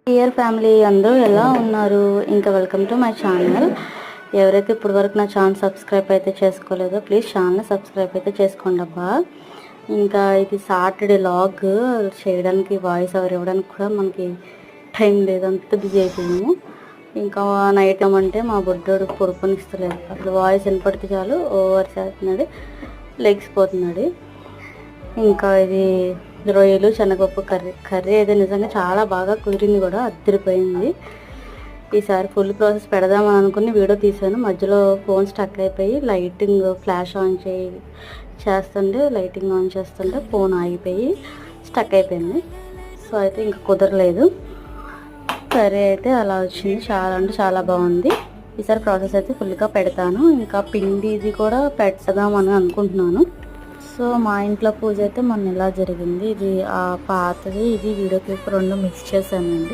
Dear family అందరూ ఎలా ఉన్నారు? ఇంకా వెల్కమ్ టు మై ఛానల్. ఎవరైతే ఇప్పటి వరకు నా ఛానల్ సబ్స్క్రైబ్ అయితే చేసుకోలేదో ప్లీజ్ ఛానల్ సబ్స్క్రైబ్ అయితే చేసుకోండి అబ్బా. ఇంకా ఇది సాటర్డే లాగ్ చేయడానికి వాయిస్ ఓవర్ ఇవ్వడానికి కూడా మనకి టైం లేదు, అంత బిజీ అయిపోయాము. ఇంకా నైట్ ఏమంటే మా బుడ్డోడు పొడుపునిస్తలేదు, అసలు వాయిస్ వినపడితే చాలు ఓవర్ చేస్తున్నాడు, లెగిసిపోతున్నాడు. ఇంకా ఇది రొయ్యలు శనగపప్పు కర్రీ అయితే నిజంగా చాలా బాగా కుదిరింది కూడా, అద్దరిపోయింది. ఈసారి ఫుల్ ప్రాసెస్ పెడదామని అనుకుని వీడియో తీసాను, మధ్యలో ఫోన్ స్టక్ అయిపోయి లైటింగ్ ఫ్లాష్ ఆన్ చేస్తుంటే లైటింగ్ ఆన్ చేస్తుంటే ఫోన్ ఆగిపోయి స్టక్ అయిపోయింది. సో అయితే ఇంకా కుదరలేదు. కర్రీ అయితే అలా వచ్చింది, చాలా అంటే చాలా బాగుంది. ఈసారి ప్రాసెస్ అయితే ఫుల్గా పెడతాను. ఇంకా పిండి ఇది కూడా పెడదామని అనుకుంటున్నాను. సో మా ఇంట్లో పూజ అయితే మొన్న ఇలా జరిగింది. ఇది ఆ పాతది ఇది వీడియో క్లిప్ రెండు మిక్స్ చేశానండి.